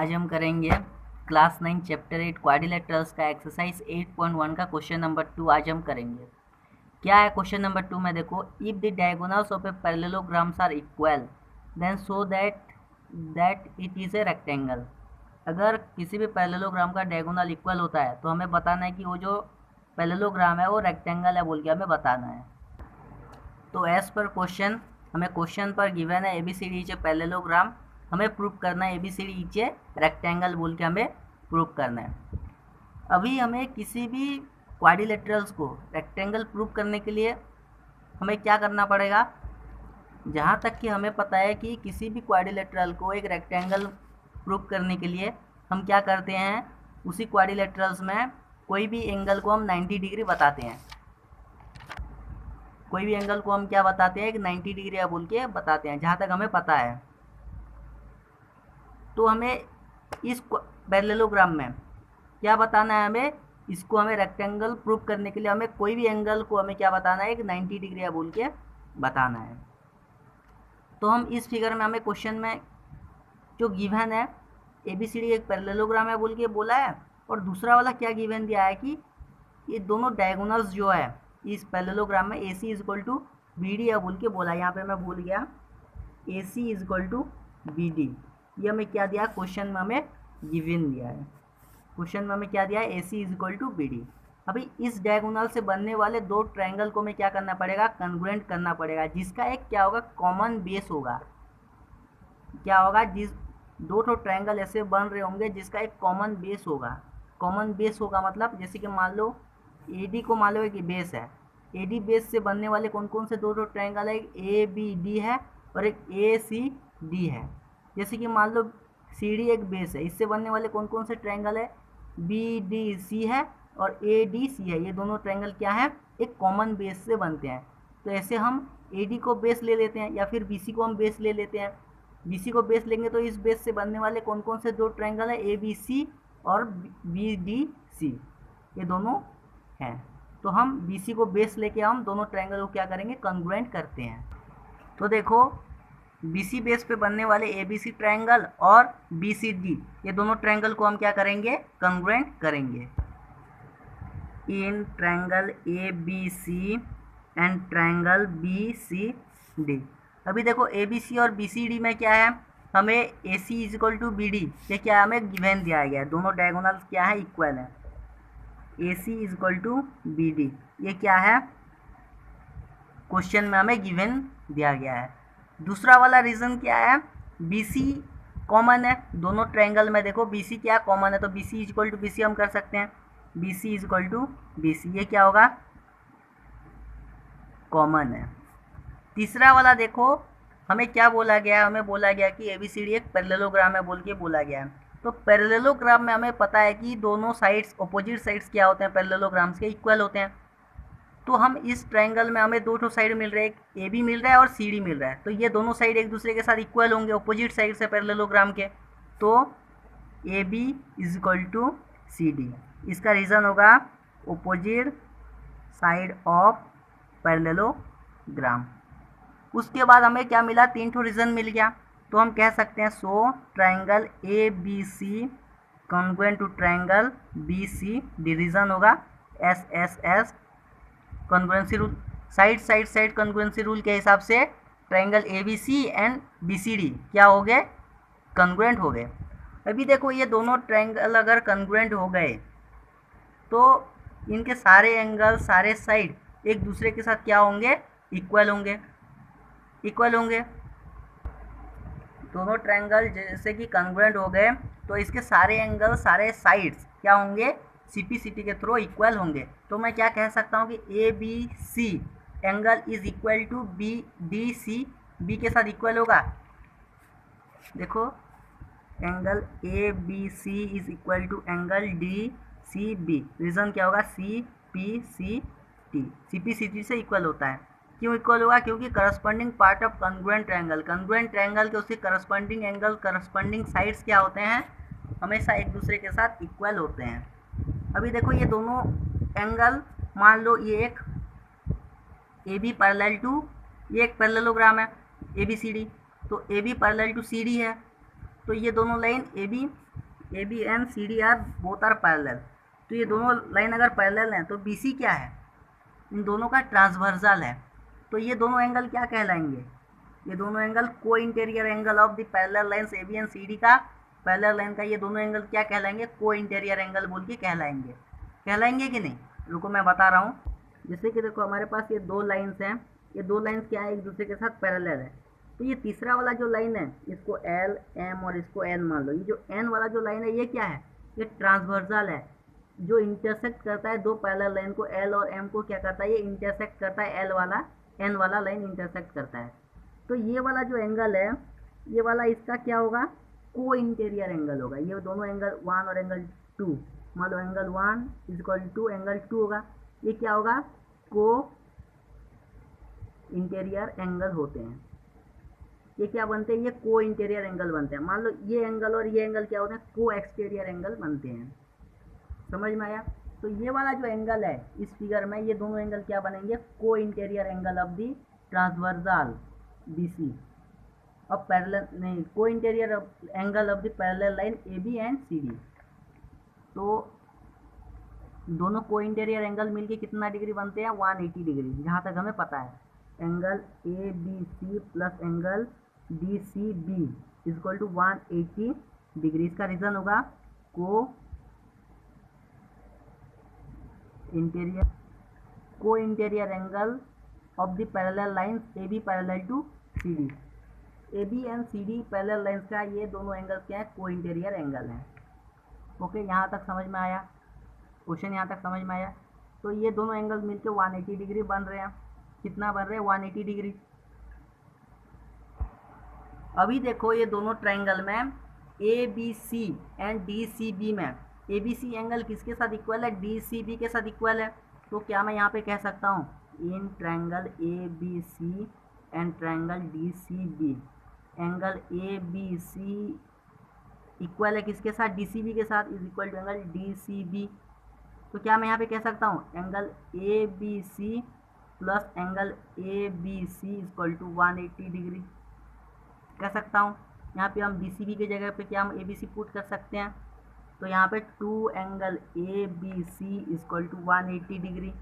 आज हम करेंगे क्लास 9 चैप्टर 8 क्वाड्रिलेटरल्स का एक्सरसाइज 8.1 का क्वेश्चन नंबर 2 आज हम करेंगे। क्या है क्वेश्चन नंबर 2 में? देखो, if the diagonals of a parallelograms are equal then show that it is a rectangle. अगर किसी भी पैरेललोग्राम का डायगोनल इक्वल होता है तो हमें बताना है कि वो जो पैरेललोग्राम है वो रेक्टेंगल है बोल के हमें बताना है। तो एज पर क्वेश्चन, हमें क्वेश्चन पर गिवन है ABCD इज ए पैरेललोग्राम, हमें प्रूव करना है ABCD इज ए रेक्टेंगल बोल के हमें प्रूव करना है। अभी हमें किसी भी क्वाड्रिलेटरल्स को रेक्टेंगल प्रूव करने के लिए हमें क्या करना पड़ेगा? जहाँ तक कि हमें पता है कि किसी भी क्वाड्रिलेटरल को एक रेक्टेंगल प्रूव करने के लिए हम क्या करते हैं, उसी क्वाड्रिलेटरल्स में कोई भी एंगल को हम 90 डिग्री बताते हैं। कोई भी एंगल को हम क्या बताते हैं, कि 90 डिग्री है बोल के बताते हैं, जहाँ तक हमें पता है। तो हमें इस पैरेललोग्राम में क्या बताना है, हमें इसको हमें रेक्टेंगल प्रूव करने के लिए हमें कोई भी एंगल को हमें क्या बताना है, कि 90 डिग्री है बोल के बताना है। तो हम इस फिगर में हमें क्वेश्चन में जो गिवन है ABCD एक पैरेललोग्राम है बोल के बोला है, और दूसरा वाला क्या गिवन दिया है कि ये दोनों डायगोनल्स जो है इस पैरेललोग्राम में AC is equal to BD है बोल के बोला है। यहाँ पे मैं भूल गया, AC is equal to BD, ये हमें क्या दिया, क्वेश्चन में हमें गिवन दिया है। क्वेश्चन में हमें क्या दिया है, AC is equal to BD। अभी इस डायगोनल से बनने वाले दो ट्रायंगल को हमें क्या करना पड़ेगा, कॉन्ग्रुएंट करना पड़ेगा, जिसका एक क्या होगा, कॉमन बेस होगा। क्या होगा, जिस दो ठो ट्रायंगल ऐसे बन रहे होंगे जिसका एक कॉमन बेस होगा। कॉमन बेस होगा मतलब जैसे कि मान लो AD को मान लो कि बेस है, AD बेस से बनने वाले कौन कौन से दो ट्रायंगल है, एक ABD है और एक ACD है। जैसे कि मान लो CD एक बेस है, इससे बनने वाले कौन कौन से ट्रायंगल है, BDC है और ADC है। ये दोनों ट्रायंगल क्या है, एक कॉमन बेस से बनते हैं। तो ऐसे हम AD को बेस ले लेते हैं या फिर BC को हम बेस ले लेते हैं। BC को बेस लेंगे तो इस बेस से बनने वाले कौन कौन से दो ट्रायंगल है, ABC और BDC, ये दोनों हैं। तो हम BC को बेस लेके हम दोनों ट्रायंगल को क्या करेंगे, कॉन्ग्रुएंट करते हैं। तो देखो, BC बेस पे बनने वाले ABC ट्रायंगल और BCD, ये दोनों ट्रायंगल को हम क्या करेंगे, कॉन्ग्रुएंट करेंगे। In triangle ABC and triangle BCD। अभी देखो ABC और BCD में क्या है, हमें AC is equal to BD, ये क्या है, हमें गिवन दिया गया है। दोनों डायगोनल्स क्या है, इक्वल है। AC is equal to BD, ये क्या है, क्वेश्चन में हमें गिवन दिया गया है। दूसरा वाला रीज़न क्या है, BC कॉमन है दोनों ट्रायंगल में। देखो BC क्या कॉमन है, तो BC is equal to BC हम कर सकते हैं, BC is equal to BC, ये क्या होगा, कॉमन है। तीसरा वाला देखो, हमें क्या बोला गया, हमें बोला गया कि ABCD एक पैरेललोग्राम है बोल के बोला गया है। तो पैरेललोग्राम में हमें पता है कि दोनों साइड्स, अपोजिट साइड्स क्या होते हैं पैरेललोग्राम्स के, इक्वल होते हैं। तो हम इस ट्रायंगल में हमें दो ठो साइड मिल रहे हैं, एक AB मिल रहा है और CD मिल रहा है। तो ये दोनों साइड एक दूसरे के साथ इक्वल होंगे, अपोजिट साइड से पैरेललोग्राम के। तो AB is equal to CD, इसका रीज़न होगा अपोजिट साइड ऑफ पैरेललोग्राम। उसके बाद हमें क्या मिला, तीन ठो रीज़न मिल गया। तो हम कह सकते हैं so triangle ABC congruent to triangle BCD, reason होगा SSS congruency rule. Side congruency rule के हिसाब से ट्रायंगल ABC एंड BCD क्या हो गए, कॉन्ग्रुएंट हो गए। अभी देखो, ये दोनों ट्रायंगल अगर कॉन्ग्रुएंट हो गए तो इनके सारे एंगल, सारे साइड एक दूसरे के साथ क्या होंगे, इक्वल होंगे। इक्वल होंगे दोनों ट्रायंगल जैसे कि कॉन्ग्रुएंट हो गए, तो इसके सारे एंगल, सारे साइड्स क्या होंगे, CPCT के थ्रू इक्वल होंगे। तो मैं क्या कह सकता हूँ कि ABC angle is equal to BDC, B के साथ इक्वल होगा। देखो, angle ABC is equal to angle DCB, reason क्या होगा, CPCT से इक्वल होता है। क्यों इक्वल होगा, क्योंकि corresponding part of congruent triangle, congruent triangle के उसके करस्पॉन्डिंग एंगल, करस्पॉन्डिंग साइड्स क्या होते हैं, हमेशा एक दूसरे के साथ इक्वल होते हैं। अभी देखो, ये दोनों एंगल, मान लो ये एक AB पैरेलल टू, ये एक पैरेललोग्राम है ABCD, तो AB पैरेलल टू CD है। तो ये दोनों line AB A B and C D are both are parallel. तो ये दोनों लाइन अगर पैरेलल हैं तो बी सी क्या है, इन दोनों का ट्रांसवर्सल है। तो ये दोनों एंगल क्या कहलाएंगे, ये दोनों एंगल को interior angle of the parallel lines A B and C D का, पैरेलल लाइन का ये दोनों एंगल क्या कहलाएंगे, को इंटीरियर एंगल बोल के कहलाएंगे। कहलाएंगे कि नहीं, रुको मैं बता रहा हूँ। जैसे कि देखो हमारे पास ये दो लाइंस हैं, ये दो लाइंस क्या है, एक दूसरे के साथ पैरेलल है। तो ये तीसरा वाला जो लाइन है इसको एल एम और इसको एन मान लो। ये जो एन वाला जो लाइन है ये क्या है, ये ट्रांसवर्सल है, जो इंटरसेक्ट करता है दो पैरेलल लाइन को, एल और एम को क्या करता है, ये इंटरसेक्ट करता है, एल वाला एन वाला लाइन इंटरसेक्ट करता है। तो ये वाला जो एंगल है, ये वाला इसका क्या होगा, को इंटीरियर एंगल होगा। ये दोनों एंगल 1 और एंगल 2, मान लो angle 1 is equal to angle 2 होगा, ये क्या होगा, को इंटीरियर एंगल होते हैं। ये क्या बनते हैं, ये को इंटीरियर एंगल बनते हैं। मान लो ये एंगल और ये एंगल क्या होते हैं, को एक्सटीरियर एंगल बनते हैं। समझ में आया। तो ये वाला जो एंगल है इस फिगर में, ये दोनों एंगल क्या बनेंगे, को interior angle of the transversal B C और पैरेलल नहीं, को interior angle of the parallel line A B and C D. तो दोनों को इंटीरियर एंगल मिलके कितना डिग्री बनते हैं, 180 डिग्री, जहाँ तक हमें पता है। Angle A B C plus angle D C B is equal to 180 degree. इसका रीजन होगा को interior angle of the parallel lines A B parallel to C D. A B and C D parallel lines का ये दोनों angle क्या है, को interior angle है। ओके, यहाँ तक समझ में आया, क्वेश्चन यहाँ तक समझ में आया। तो ये दोनों एंगल मिलकर 180 डिग्री बन रहे हैं। कितना बन रहे हैं, 180 डिग्री। अभी देखो ये दोनों ट्रायंगल में A B C and D C B में ए बी सी एंगल किसके साथ इक्वल है, डी सी बी के साथ इक्वल है। तो क्या मैं यहाँ पे कह सकता हूँ, in triangle A B C and triangle D C B, angle A B C equal है किसके साथ, डी सी बी के साथ, is equal to angle D C B. तो क्या मैं यहाँ पे कह सकता हूँ, angle A B C plus angle A B C equal to 180 degree कह सकता हूँ। यहाँ पे हम डी सी बी की जगह पे क्या हम ए बी सी पुट कर सकते हैं। तो यहाँ पे 2 angle A B C equal to 180 degree.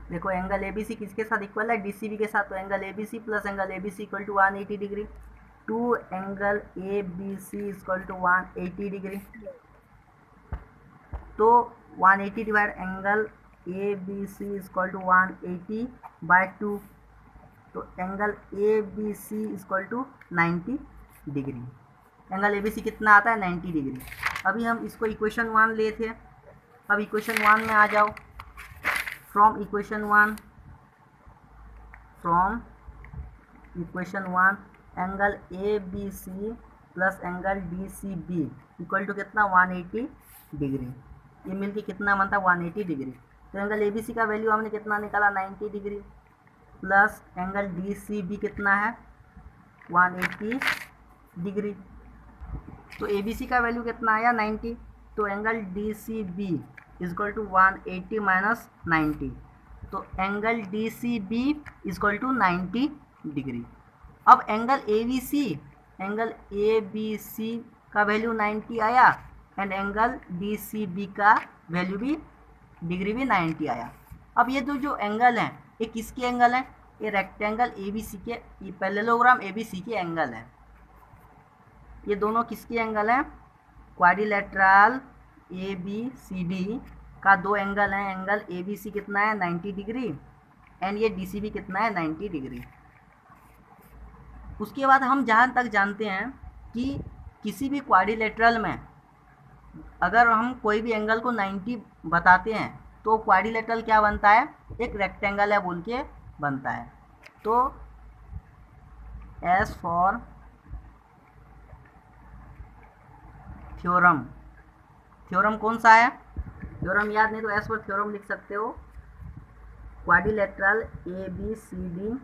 देखो एंगल ए बी सी किसके साथ इक्वल है, डी सी बी के साथ। तो angle A B C plus angle A B C equal to 180 degree. 2 angle A B C equal to 180 degree. तो 180 divide angle A B C equal to 180 by 2। तो angle A B C equal to 90 degree. Angle A B C कितना आता है, 90 degree. अभी हम इसको equation 1 ले थे, अब इक्वेशन 1 में आ जाओ। From equation 1 angle A B C plus angle D C B equal to कितना, 180 डिग्री। ये मिलके कितना बनता है, 180 डिग्री। तो एंगल ए बी सी का वैल्यू हमने कितना निकाला, 90 degree, plus angle D C B कितना है, 180 डिग्री। तो ए बी सी का वैल्यू कितना आया, 90। तो angle D C B is equal to 180 minus 90। तो angle D C B is equal to 90 degree. अब एंगल ए बी सी का वैल्यू 90 आया and angle D C B का वैल्यू भी डिग्री भी 90 आया। अब ये जो एंगल हैं ये किसके एंगल हैं, ये रेक्टेंगल ए बी सी के, ये पैरेललोग्राम ए बी सी के एंगल है। ये दोनों किसके एंगल हैं, quadrilateral A B C D का दो एंगल हैं। एंगल ए बी सी कितना है, 90 डिग्री एंड ये डी सी बी कितना है, 90 डिग्री। उसके बाद हम जहाँ तक जानते हैं कि किसी भी क्वाड्रिलेटरल में अगर हम कोई भी एंगल को 90 बताते हैं तो क्वाड्रिलेटरल क्या बनता है, एक रेक्टेंगल है बोल के बनता है। तो एस फॉर थ्योरम कौन सा है, थ्योरम याद नहीं तो एस फॉर थ्योरम लिख सकते हो। Quadrilateral A B C D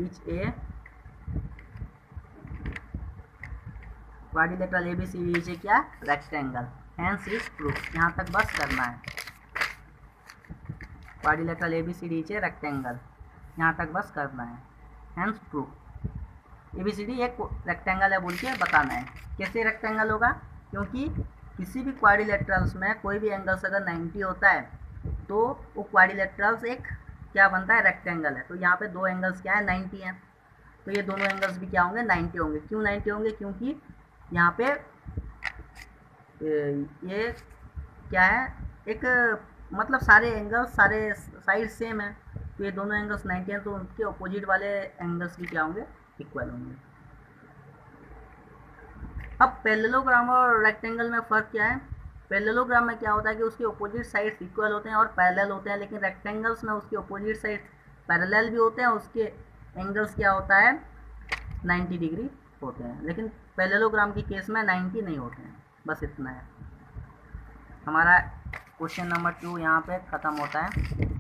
is a quadrilateral A B C D is a क्या, रेक्टेंगल। Hence is proof. यहाँ तक बस करना है। Quadrilateral A B C D is a rectangle, यहाँ तक बस करना है। Hence proof. A B C D एक रेक्टेंगल है बोल के बताना है। कैसे रेक्टेंगल होगा, क्योंकि किसी भी क्वाड्रिलेटरल्स में कोई भी एंगल्स अगर 90 होता है तो वो क्वाड्रिलेटरल्स एक क्या बनता है, रेक्टेंगल है। तो यहाँ पे दो एंगल्स क्या है, 90 हैं, तो ये दोनों एंगल्स भी क्या होंगे, 90 होंगे। क्यों 90 होंगे, क्योंकि यहाँ पे ये क्या है, एक मतलब सारे एंगल्स, सारे साइड सेम है, तो ये दोनों एंगल्स 90 हैं, तो उनके अपोजिट वाले एंगल्स भी क्या होंगे, इक्वल होंगे। अब पैरेललोग्राम और रेक्टेंगल में फ़र्क क्या है? पैरेललोग्राम में क्या होता है कि उसके अपोजिट साइड्स इक्वल होते हैं और पैरेलल होते हैं, लेकिन रेक्टेंगल्स में उसके अपोजिट साइड्स पैरेलल भी होते हैं, उसके एंगल्स क्या होता है, 90 डिग्री होते हैं। लेकिन पैरेललोग्राम की केस में 90 नहीं होते हैं। बस इतना है। हमारा क्वेश्चन नंबर 2 यहाँ पे ख़त्म होता है।